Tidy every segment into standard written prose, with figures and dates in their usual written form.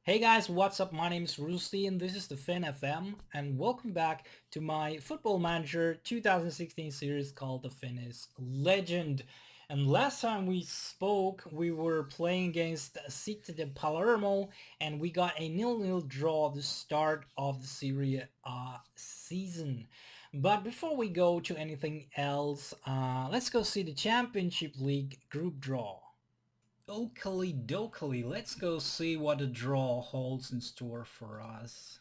Hey guys, what's up? My name is Rusty and this is the Fin FM and welcome back to my Football Manager 2016 series called the Finnish Legend. And last time we spoke, we were playing against City de Palermo and we got a 0-0 draw at the start of the Serie A season. But before we go to anything else, let's go see the Championship League group draw. Oakley dokily, let's go see what the draw holds in store for us.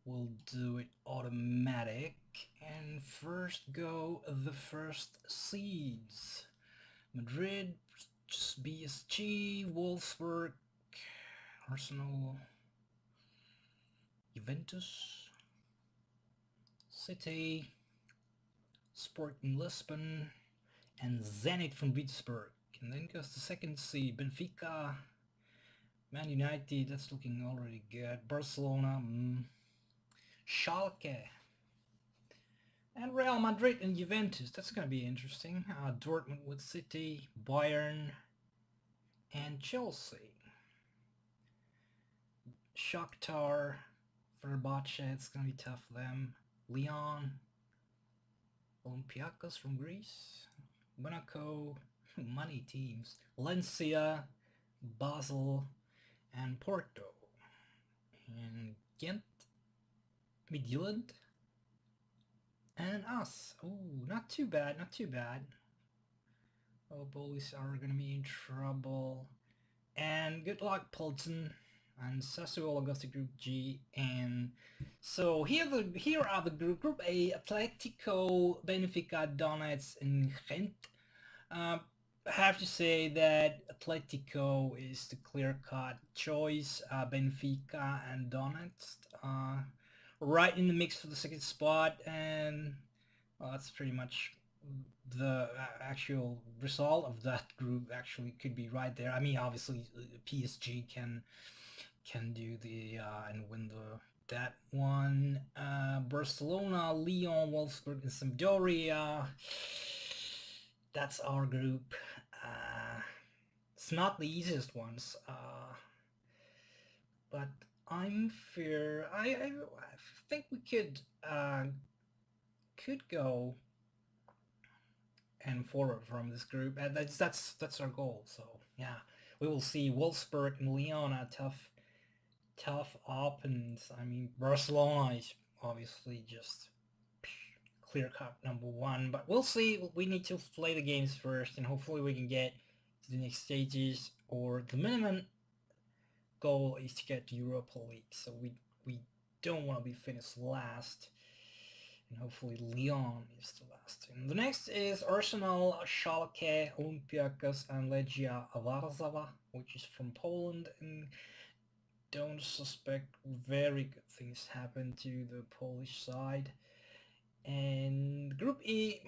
We'll do it automatic and first go the first seeds. Madrid, BSG, Wolfsburg, Arsenal, Juventus, City, Sporting Lisbon, and Zenit from Petersburg. And then goes the second seed, Benfica, Man United, that's looking already good. Barcelona, Schalke, and Real Madrid and Juventus. That's going to be interesting. Dortmund with City, Bayern, and Chelsea. Shakhtar, Fenerbahce, it's going to be tough for them. Lyon, Olympiacos from Greece, Monaco, money teams. Valencia, Basel, and Porto. And Ghent, Midtjylland, and us. Oh, not too bad, not too bad. Oh, bullies are gonna be in trouble. And good luck, Polton. And Sassuolo goes to Group G. And so here are the Group A: Atletico, Benfica, Donetsk, and Gent. I have to say that Atletico is the clear-cut choice. Benfica and Donetsk. Right in the mix for the second spot, and well, that's pretty much the actual result of that group. Actually, could be right there. I mean, obviously, PSG can do the and win that one. Barcelona, Lyon, Wolfsburg, and Sampdoria. That's our group. It's not the easiest ones, but I'm fair. I think we could go and forward from this group, and that's our goal. So yeah, we will see. Wolfsburg and Lyon are tough opponents. I mean, Barcelona is obviously just clear cut number one, but we'll see. We need to play the games first, and hopefully we can get to the next stages. Or the minimum goal is to get to Europa League, so we don't want to be finished last. And hopefully Lyon is the last. And the next is Arsenal, Schalke, Olympiacos, and Legia Warszawa, which is from Poland. And don't suspect very good things happen to the Polish side. And Group E,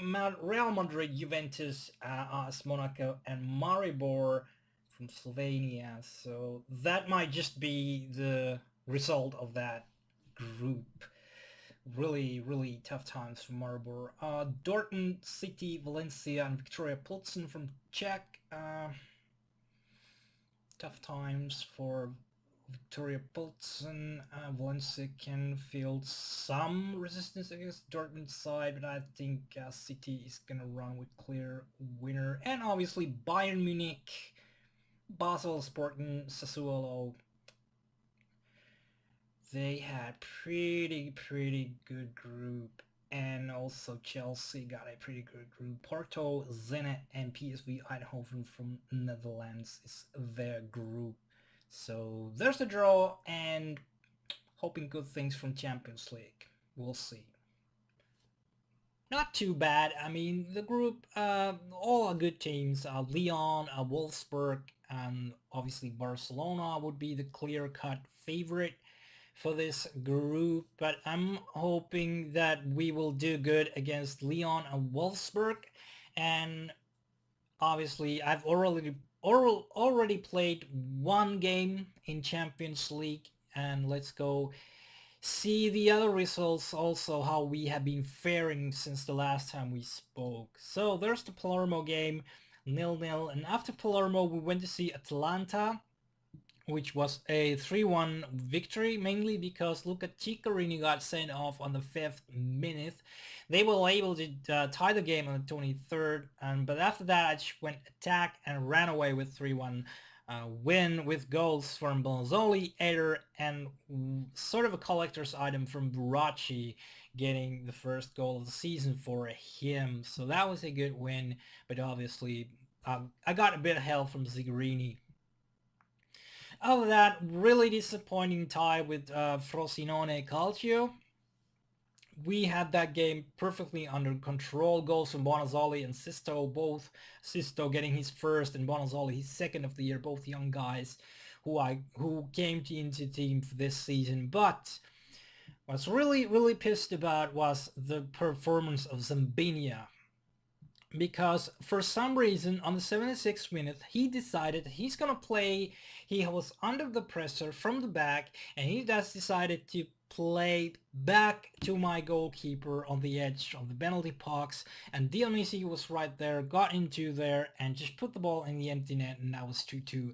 Real Madrid, Juventus, AS Monaco, and Maribor from Slovenia. So that might just be the result of that group. Really tough times for Maribor. Dortmund, City, Valencia, and Victoria Pilsen from Czech. Tough times for Victoria Pilsen. Valencia can feel some resistance against Dortmund's side, but I think City is gonna run with clear winner. And obviously Bayern Munich, Basel, Sporting, Sassuolo. They had pretty good group, and also Chelsea got a pretty good group. Porto, Zenit, and PSV Eindhoven from Netherlands is their group. So there's the draw, and hoping good things from Champions League. We'll see. Not too bad. I mean, the group, all are good teams. Lyon, Wolfsburg, and obviously Barcelona would be the clear-cut favorite for this group, but I'm hoping that we will do good against Lyon and Wolfsburg. And obviously I've already played one game in Champions League, and let's go see the other results also, how we have been faring since the last time we spoke. So there's the Palermo game, 0-0, and after Palermo we went to see Atalanta, which was a 3-1 victory, mainly because Luca Ciccarini got sent off on the 5th minute. They were able to tie the game on the 23rd, but after that I just went attack and ran away with 3-1 win with goals from Bonazzoli, Eder, and sort of a collector's item from Burachi, getting the first goal of the season for him. So that was a good win, but obviously I got a bit of help from Zigherini. Other than that, really disappointing tie with Frosinone Calcio. We had that game perfectly under control. Goals from Bonazzoli and Sisto, both Sisto getting his first and Bonazzoli his second of the year, both young guys who came into the team for this season. But what's really pissed about was the performance of Zambinia, because for some reason on the 76th minute he decided he's gonna play. He was under the pressure from the back and he just decided to play back to my goalkeeper on the edge of the penalty box, and Dionisi was right there, got into there and just put the ball in the empty net, and that was 2-2.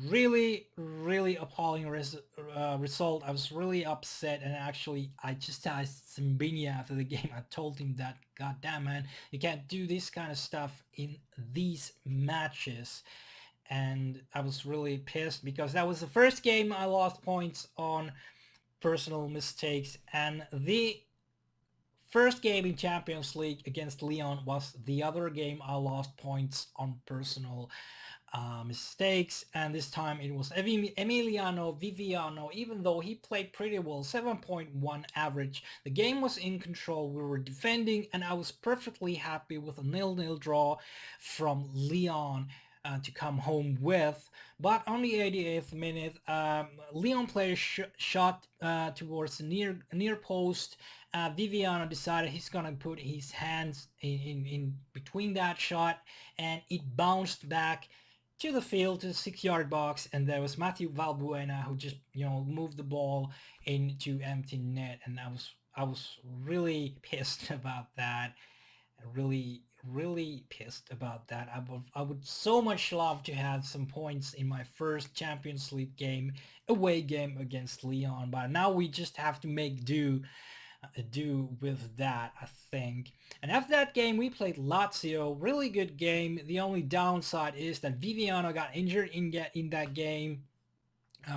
Really appalling result. I was really upset, and actually I just asked Simbinia after the game. I told him that, god damn man, you can't do this kind of stuff in these matches. And I was really pissed because that was the first game I lost points on personal mistakes, and the first game in Champions League against Lyon was the other game I lost points on personal mistakes, and this time it was Emiliano Viviano. Even though he played pretty well, 7.1 average, the game was in control, we were defending, and I was perfectly happy with a 0-0 draw from Lyon to come home with. But on the 88th minute, Lyon player shot towards the near post. Viviano decided he's gonna put his hands in between that shot, and it bounced back to the field, to the 6-yard box, and there was Matthew Valbuena who just moved the ball into empty net, and I was really pissed about that. Really pissed about that. I would so much love to have some points in my first Champions League game, away game against Lyon, but now we just have to make do with that, I think. And after that game, we played Lazio. Really good game. The only downside is that Viviano got injured in that game.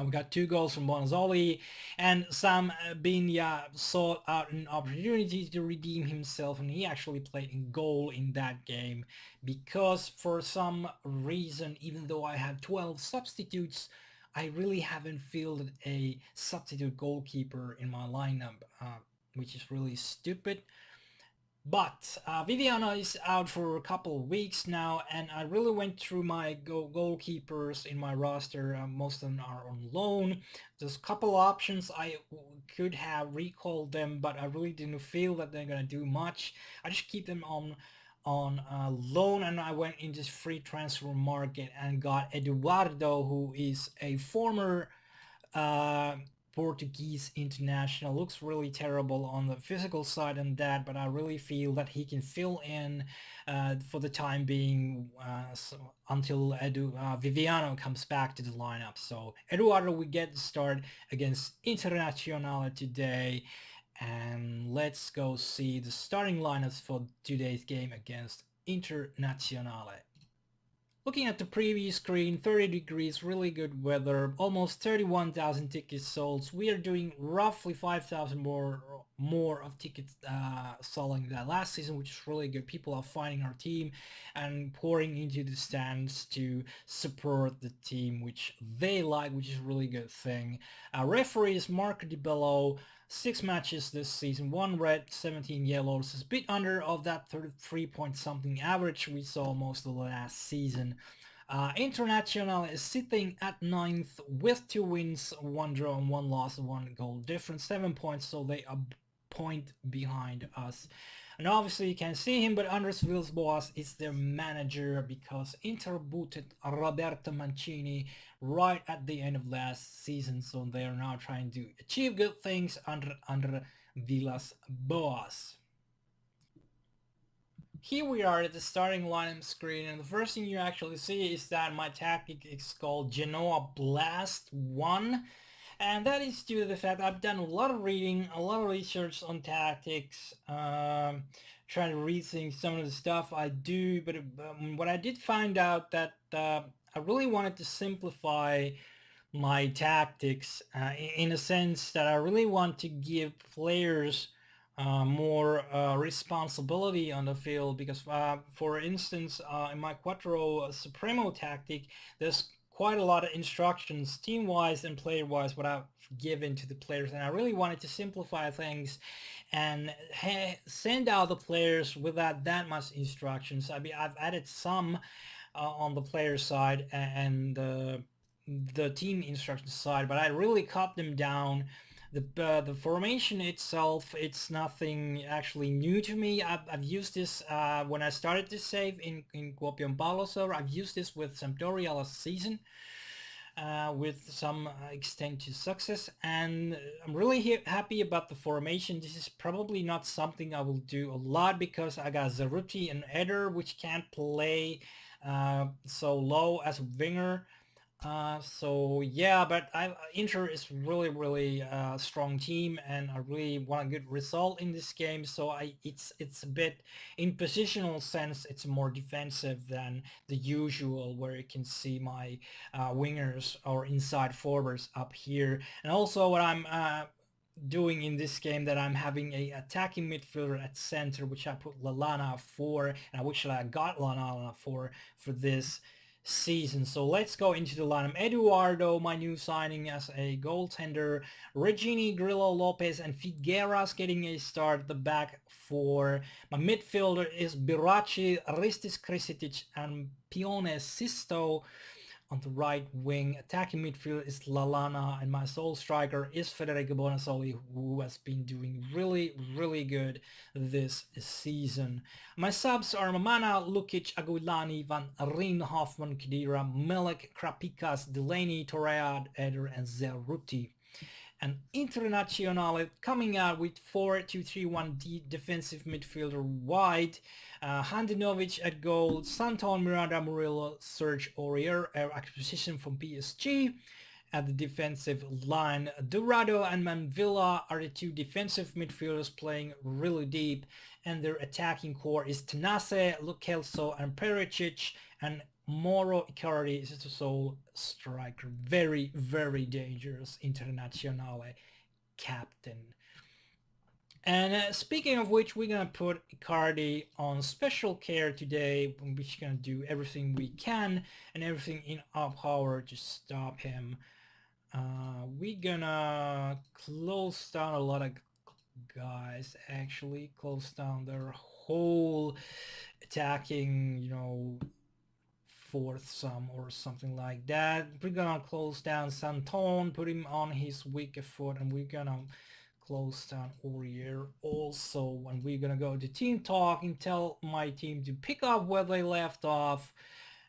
We got 2 goals from Bonazzoli, and Sam Binya sought out an opportunity to redeem himself, and he actually played in goal in that game, because for some reason, even though I had 12 substitutes, I really haven't fielded a substitute goalkeeper in my lineup, which is really stupid. But Viviana is out for a couple of weeks now, and I really went through my goalkeepers in my roster. Most of them are on loan. There's a couple options I could have recalled them, but I really didn't feel that they're gonna do much. I just keep them on loan, and I went into free transfer market and got Eduardo, who is a former Portuguese international. Looks really terrible on the physical side and that, but I really feel that he can fill in for the time being until Viviano comes back to the lineup. So Eduardo will get the start against Internazionale today, and let's go see the starting lineups for today's game against Internazionale. Looking at the preview screen, 30 degrees, really good weather, almost 31,000 tickets sold. We are doing roughly 5,000 more of tickets selling than last season, which is really good. People are finding our team and pouring into the stands to support the team, which they like, which is a really good thing. Referee is Marco Di Bello. 6 matches this season, 1 red, 17 yellows. It's a bit under of that 33 point something average we saw most of the last season. Internazionale is sitting at 9th with 2 wins, 1 draw and 1 loss, 1 goal difference, 7 points, so they are a point behind us. And obviously you can see him, but Andres Villas-Boas is their manager, because Inter booted Roberto Mancini right at the end of last season, so they are now trying to achieve good things under Villas-Boas. Here we are at the starting lineup screen, and the first thing you actually see is that my tactic is called Genoa Blast 1. And that is due to the fact I've done a lot of reading, a lot of research on tactics, trying to rethink some of the stuff I do. But what I did find out that I really wanted to simplify my tactics in a sense that I really want to give players more responsibility on the field because for instance in my Quattro Supremo tactic there's quite a lot of instructions team wise and player wise what I've given to the players, and I really wanted to simplify things and send out the players without that much instructions. I mean, I've added some on the player side and the team instruction side, but I really cut them down. The formation itself, it's nothing actually new to me. I've used this when I started to save in Kuopion Palo server. I've used this with Sampdoria last season with some extent to success, and I'm really happy about the formation. This is probably not something I will do a lot because I got Zaruti and Eder which can't play so low as a winger. So yeah, but Inter is really strong team, and I really want a good result in this game. So it's a bit in positional sense, it's more defensive than the usual, where you can see my wingers or inside forwards up here. And also what I'm doing in this game that I'm having a attacking midfielder at center, which I put Lallana for, and which I got Lallana for this season. So let's go into the lineup. Eduardo, my new signing as a goaltender. Regini, Grillo, Lopez, and Figueras getting a start at the back four. My midfielder is Biraci, Ristis Krisitic, and Pione Sisto. On the right wing, attacking midfield is Lallana, and my sole striker is Federico Bonazzoli, who has been doing really good this season. My subs are Mamana, Lukic, Aguilani, Van Rijn, Hoffman, Khedira, Melek, Krapikas, Delaney, Torread, Eder, and Zeruti. And Internazionale coming out with 4-2-3-1 defensive midfielder wide. Handanovic at goal, Santon, Miranda, Murillo, Serge Aurier, acquisition from PSG. At the defensive line, Dorado and Manvilla are the two defensive midfielders playing really deep, and their attacking core is Tenace, Lo Celso, and Perisic, and Mauro Icardi is the sole striker. Very dangerous Internazionale captain. And speaking of which, we're gonna put Icardi on special care today. We're gonna do everything we can and everything in our power to stop him. We're gonna close down a lot of guys, actually close down their whole attacking, fourth sum or something like that. We're gonna close down Santon, put him on his weaker foot, and we're gonna close down Aurier also. And we're gonna go to team talk and tell my team to pick up where they left off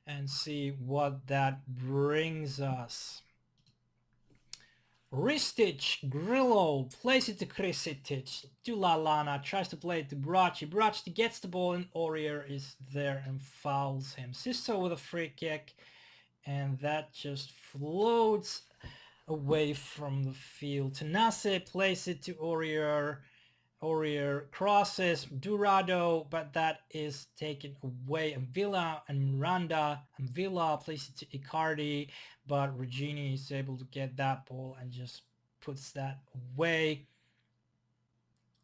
and see what that brings us. Ristic, Grillo, plays it to Krisitic, to Lallana, tries to play it to Biraci. Biraci gets the ball and Aurier is there and fouls him. Sisto with a free kick, and that just floats away from the field. Tenace plays it to Aurier. Aurier crosses Dorado, but that is taken away. And Villa and Miranda, and Villa plays it to Icardi, but Regini is able to get that ball and just puts that away.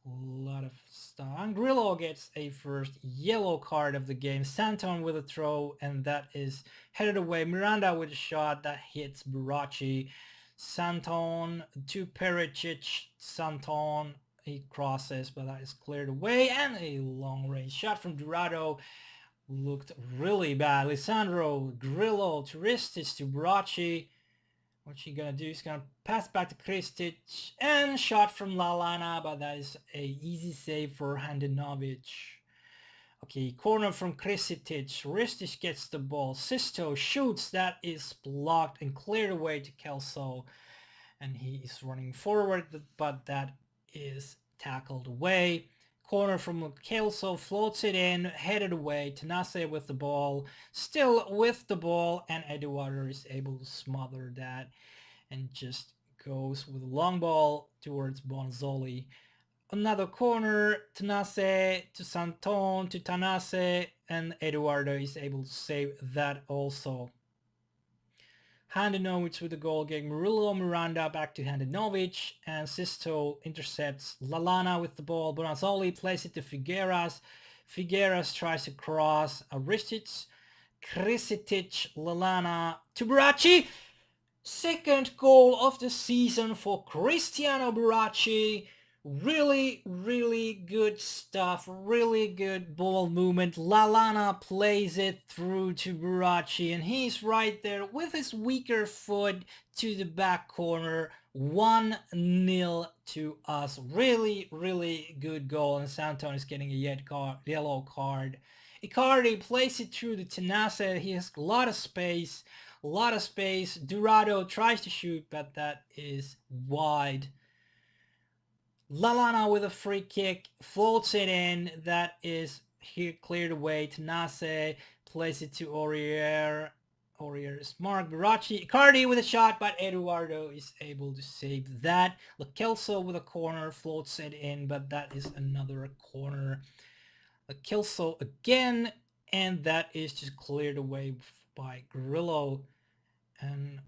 A lot of stuff. And Grillo gets a first yellow card of the game. Santon with a throw, and that is headed away. Miranda with a shot that hits Biraci. Santon to Perisic. Santon, he crosses, but that is cleared away, and a long range shot from Dorado looked really bad. Lisandro, Grillo, to Ristic, to Biraci. What's he gonna do? He's gonna pass back to Krisic, and shot from Lallana, but that is a easy save for Handanovic. Okay, corner from Krisic. Ristic gets the ball. Sisto shoots. That is blocked and cleared away to Kelso, and he is running forward, but that is tackled away. corner from Kelso, floats it in, headed away. Tanase with the ball, still with the ball, and Eduardo is able to smother that and just goes with a long ball towards Bonzoli. Another corner, Tanase to Santon to Tanase, and Eduardo is able to save that also. Handanovic with the goal, getting Murillo Miranda back to Handanovic, and Sisto intercepts Lallana with the ball. Bonazzoli plays it to Figueras. Figueras tries to cross Aristic. Krisitic, Lallana to Baracci. Second goal of the season for Cristiano Baracci. Really, really good stuff. Really good ball movement. Lallana plays it through to Baracci, and he's right there with his weaker foot to the back corner. 1-0 to us. Really, really good goal, and Santon is getting a yellow card. Icardi plays it through the Tenase. He has a lot of space. Dorado tries to shoot, but that is wide. Lallana with a free kick, floats it in. That is here cleared away. Tanase plays it to Aurier. Aurier is marked. Baracci, Icardi with a shot, but Eduardo is able to save that. Lo Celso with a corner, floats it in, but that is another corner. Lo Celso again, and that is just cleared away by Grillo. And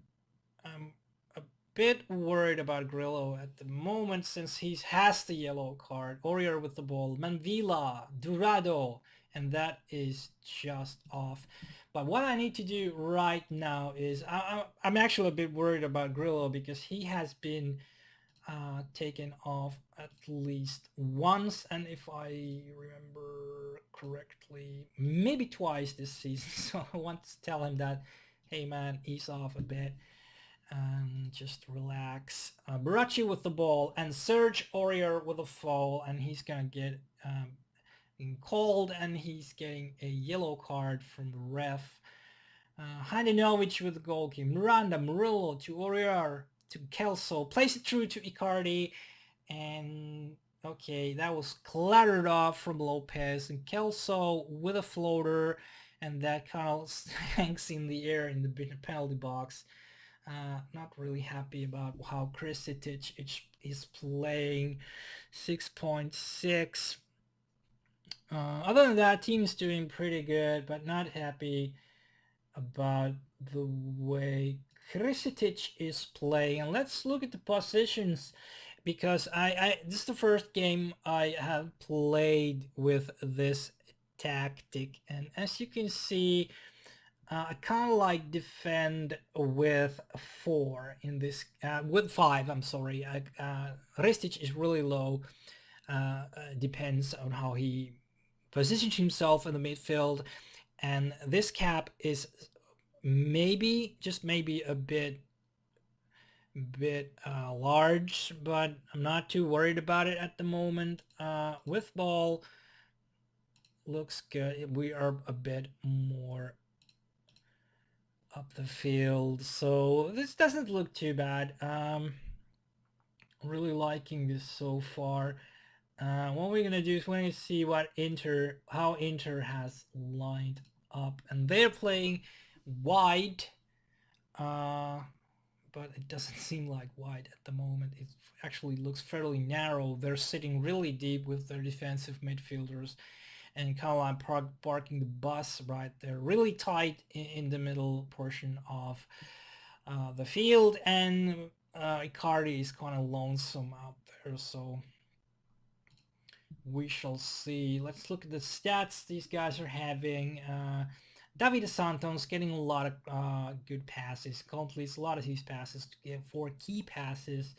I'm a bit worried about Grillo at the moment since he has the yellow card. Aurier with the ball, Manvila, Dorado, and that is just off. But what I need to do right now is I'm actually a bit worried about Grillo because he has been taken off at least once, and if I remember correctly, maybe twice this season. So I want to tell him that, hey man, ease off a bit and just relax. Baracci with the ball and Serge Aurier with a foul, and he's gonna get called, and he's getting a yellow card from the ref. Handanovic with the goalkeeper. Miranda, Murillo to Aurier to Kelso. Plays it through to Icardi, and okay, that was clattered off from Lopez, and Kelso with a floater, and that kind of hangs in the air in the penalty box. Not really happy about how Krisitic is playing. 6.6. Other than that, team is doing pretty good, but not happy about the way Krisitic is playing. And let's look at the positions, because this is the first game I have played with this tactic, and as you can see, I kind of like defend with 4 in this, with 5, I'm sorry. Ristic is really low, depends on how he positions himself in the midfield, and this cap is maybe, just maybe a bit large, but I'm not too worried about it at the moment. With ball, looks good. We are a bit more up the field, so this doesn't look too bad. Really liking this so far. What we're gonna do is we're gonna see how Inter has lined up, and they're playing wide, but it doesn't seem like wide at the moment. It actually looks fairly narrow. They're sitting really deep with their defensive midfielders, and Caroline parking the bus right there, really tight in the middle portion of the field, and Icardi is kind of lonesome out there, so we shall see. Let's look at the stats these guys are having. Davide Santos getting a lot of good passes, completes a lot of his passes to get 4 key passes,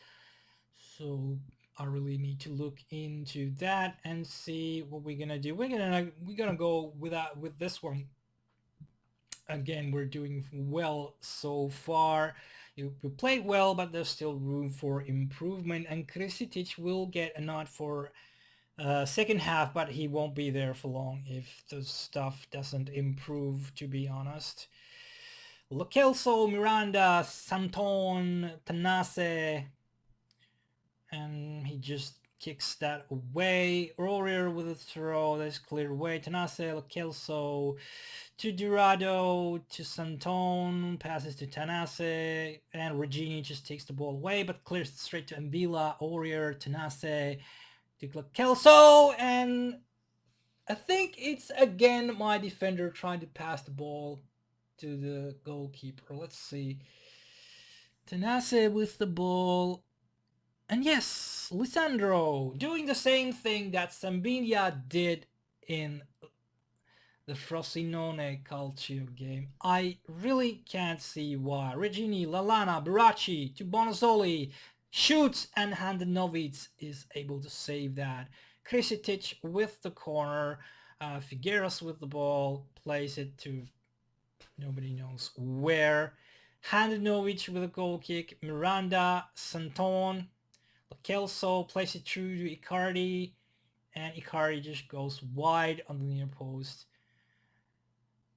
so I really need to look into that and see what we're gonna do. We're gonna go with this one. Again, we're doing well so far. You played well, but there's still room for improvement, and Krisitic will get a nod for second half, but he won't be there for long if the stuff doesn't improve, to be honest. Lo Celso, Miranda, Santon, Tanase, and he just kicks that away. Warrior with a throw, that's cleared away. Tanase, Lo Celso to Dorado, to Santone, passes to Tanase, and Regini just takes the ball away, but clears it straight to Mbila. Warrior, Tanase, to Lo Celso, and I think it's again my defender trying to pass the ball to the goalkeeper. Let's see. Tanase with the ball. And yes, Lisandro doing the same thing that Sambinia did in the Frosinone Calcio game. I really can't see why. Regini, Lallana, Baracci to Bonazzoli, shoots, and Handanovic is able to save that. Krisitic with the corner, Figueras with the ball, plays it to nobody knows where. Handanovic with a goal kick, Miranda, Santon, Kelso plays it through to Icardi, and Icardi just goes wide on the near post.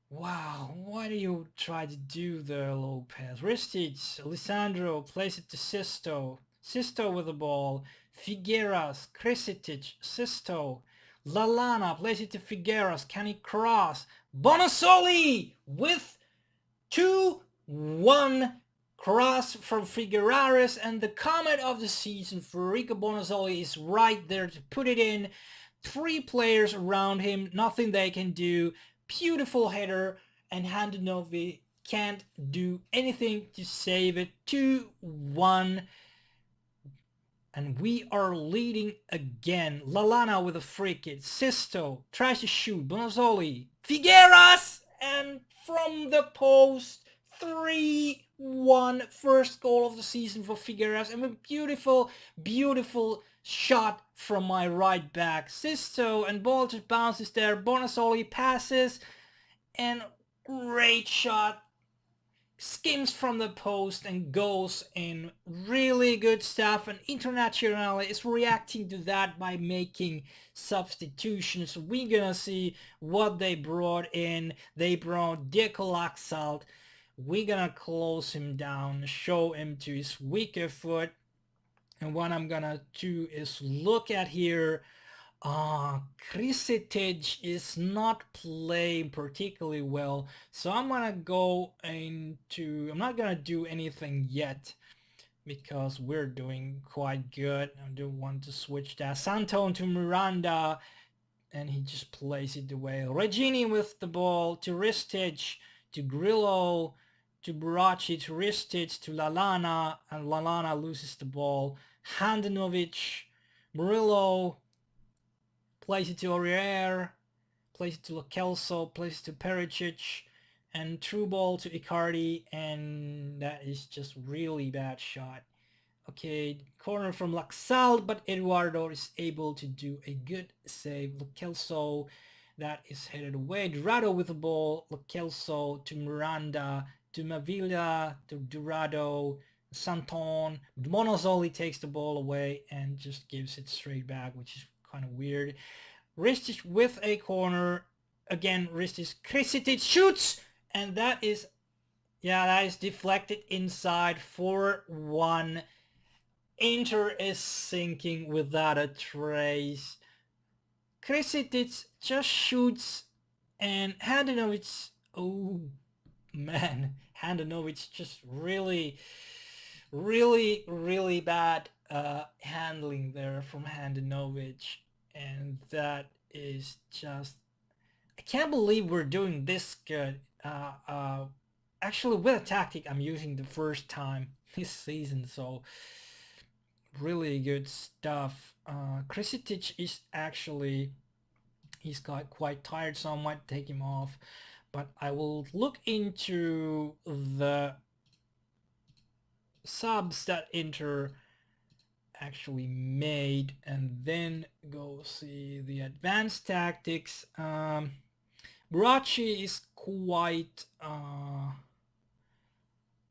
Wow, what do you try to do there, Lopez? Ristic, Alessandro plays it to Sisto. Sisto with the ball. Figueras, Krisitic, Sisto. Lallana plays it to Figueras. Can he cross? Bonazzoli with 2-1 cross from Figueras, and the comment of the season for Rico Bonazzoli is right there to put it in. 3 players around him, nothing they can do. Beautiful header, and Handanovic can't do anything to save it. 2-1, and we are leading again. Lallana with a free kick. Sisto tries to shoot. Bonazzoli, Figueras, and from the post, 3-1, first goal of the season for Figueras, and a beautiful, beautiful shot from my right back. Sisto, and ball just bounces there. Bonazzoli passes, and great shot. Skims from the post and goes in. Really good stuff, and Internazionale is reacting to that by making substitutions. We're gonna see what they brought in. They brought Diego Laxalt. We're gonna close him down, show him to his weaker foot, and what I'm gonna do is look at here. Krisitic is not playing particularly well, so I'm gonna go into, I'm not gonna do anything yet because we're doing quite good. I don't want to switch that. Santone to Miranda, and he just plays it away. Regini with the ball to Ristic, to Grillo, to Baracci, to Ristic, to Lallana, and Lallana loses the ball. Handanovic, Murillo, plays it to Aurier, plays it to Lo Celso, plays it to Perisic, and through ball to Icardi, and that is just really bad shot. Okay, corner from Laxalt, but Eduardo is able to do a good save. Lo Celso, that is headed away. Dorado with the ball. Lo Celso to Miranda, to Mavila, to Dorado, Santon. Bonazzoli takes the ball away and just gives it straight back, which is kind of weird. Ristic with a corner. Again, Ristic. Krisitic shoots, and that is deflected inside. 4-1. Inter is sinking without a trace. Krisitic just shoots, and Handanovic, oh man, Handanovic just really, really, really bad handling there from Handanovic, and that is just, I can't believe we're doing this good. Actually, with a tactic I'm using the first time this season, so really good stuff. Krisitic is actually, he's got quite tired, so I might take him off, but I will look into the subs that Inter actually made and then go see the advanced tactics. Baracci is quite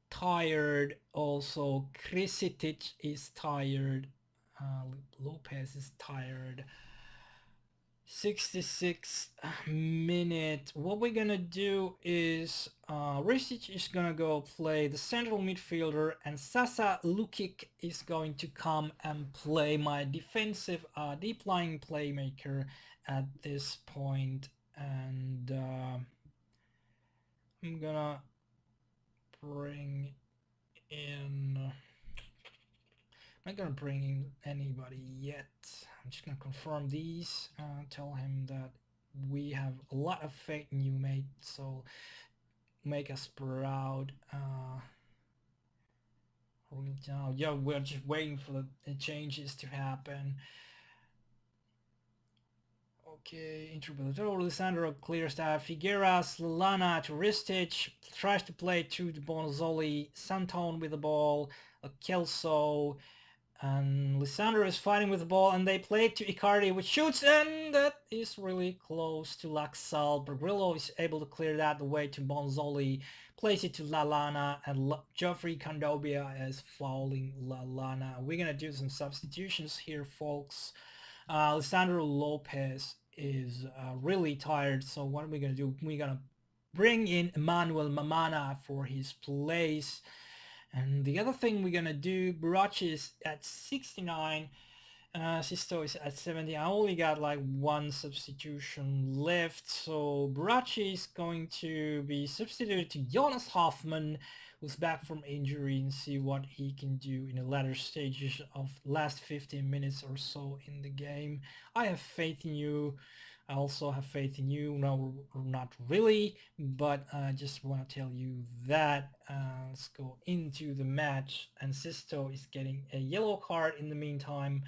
tired. Also, Krisitic is tired. Lopez is tired. 66 minute. What we're gonna do is Ristic is gonna go play the central midfielder, and Sasa Lukic is going to come and play my defensive deep lying playmaker at this point. And I'm gonna bring in, I'm not gonna bring in anybody yet. I'm just gonna confirm these, tell him that we have a lot of faith in you, mate, so make us proud. Yeah, we're just waiting for the changes to happen. Okay, interpreter. Lisandro clears that. Figueras, Lallana to Ristic, tries to play to Bonazzoli, Santone with the ball, Kelso, and Lisandro is fighting with the ball, and they play it to Icardi, which shoots, and that is really close to Laxalt. Bergrillo is able to clear that away to Bonzoli, plays it to Lallana, and Geoffrey Kondobia is fouling Lallana. We're gonna do some substitutions here, folks. Lisandro Lopez is really tired, so what are we gonna do? We're gonna bring in Emmanuel Mamana for his place. And the other thing we're gonna do, Burachi is at 69, Sisto is at 70. I only got like one substitution left, so Burachi is going to be substituted to Jonas Hoffman, who's back from injury, and see what he can do in the latter stages of last 15 minutes or so in the game. I have faith in you. I also have faith in you. No, not really, but I just want to tell you that. Let's go into the match, and Sisto is getting a yellow card in the meantime,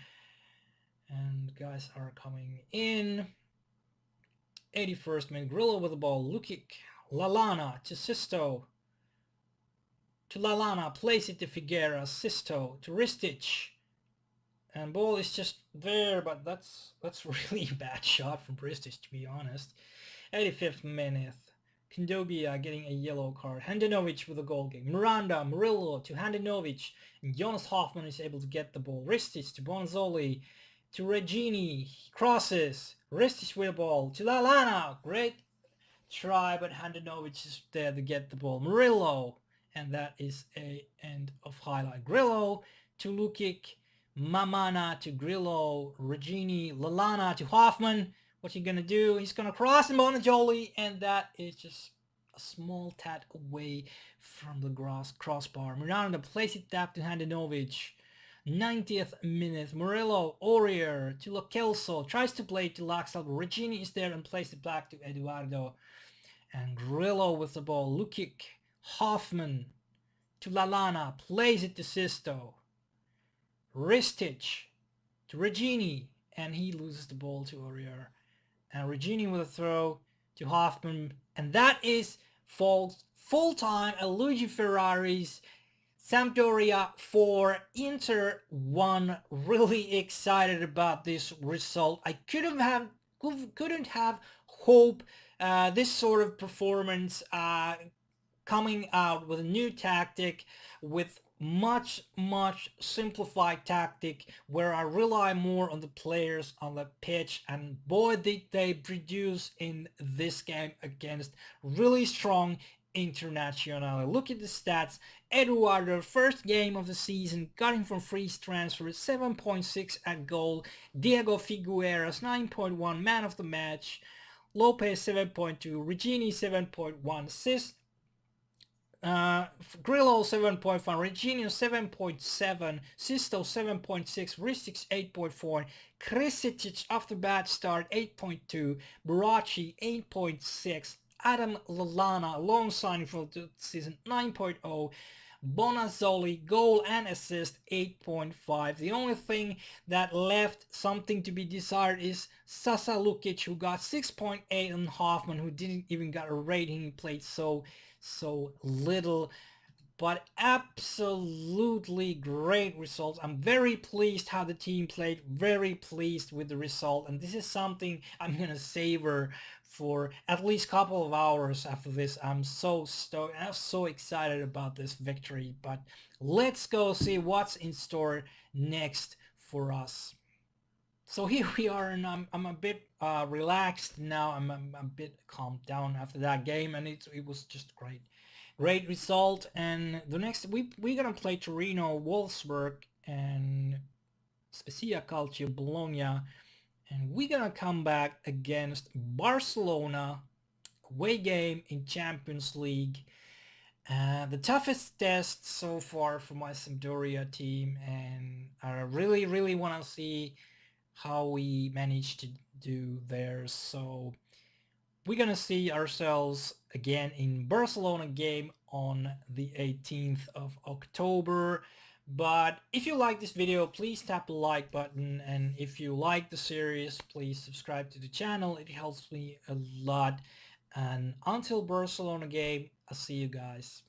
and guys are coming in. 81st minute, Grillo with the ball, Lukic, Lallana to Sisto, to Lallana, plays it to Figueras, Sisto to Ristic, and ball is just there, but that's really a bad shot from Ristic, to be honest. 85th minute, Kondobia getting a yellow card, Handanovic with a goal kick, Miranda, Murillo to Handanovic, and Jonas Hoffman is able to get the ball, Ristic to Bonzoli, to Regini, crosses, Ristic with the ball, to Lallana, great try, but Handanovic is there to get the ball, Murillo, and that is a end of highlight. Grillo to Lukic, Mamana to Grillo, Regini, Lallana to Hoffman. What's he gonna do? He's gonna cross him on a Jolie, and that is just a small tad away from the crossbar. Miranda plays it back to Handanovic. 90th minute, Murillo, Aurier to Lo Celso, tries to play to Laxalt, Regini is there and plays it back to Eduardo. And Grillo with the ball, Lukic, Hoffman to Lallana, plays it to Sisto. Ristic to Regini, and he loses the ball to Aurier. And Regini with a throw to Hoffman, and that is full time at Luigi Ferrari's Sampdoria 4, Inter 1. Really excited about this result. I couldn't have hope this sort of performance coming out with a new tactic, with much simplified tactic, where I rely more on the players on the pitch, and boy did they produce in this game against really strong Internazionale. Look at the stats. Eduardo, first game of the season, got him from free transfer, 7.6 at goal. Diego Figueras, 9.1, man of the match. Lopez, 7.2. Regini, 7.1. Grillo 7.5, Regino 7.7, Sisto 7.6, Ristic 8.4, Krisic after bad start 8.2, Burachi 8.6, Adam Lallana long signing for the season 9.0, Bonazzoli goal and assist 8.5. The only thing that left something to be desired is Sasa Lukic, who got 6.8, and Hoffman, who didn't even got a rating. He played so little, but absolutely great results. I'm very pleased how the team played, very pleased with the result, and this is something I'm gonna savor for at least a couple of hours after this. I'm so stoked, I'm so excited about this victory, but let's go see what's in store next for us. So here we are, and I'm a bit relaxed now. I'm a bit calmed down after that game, and it was just great result. And the next we're gonna play Torino, Wolfsburg, and Spezia Calcio Bologna, and we're gonna come back against Barcelona, away game in Champions League. The toughest test so far for my Sampdoria team, and I really want to see how we managed to do there. So we're gonna see ourselves again in Barcelona game on the 18th of October. But if you like this video, please tap the like button, and if you like the series, please subscribe to the channel. It helps me a lot. And until Barcelona game, I'll see you guys.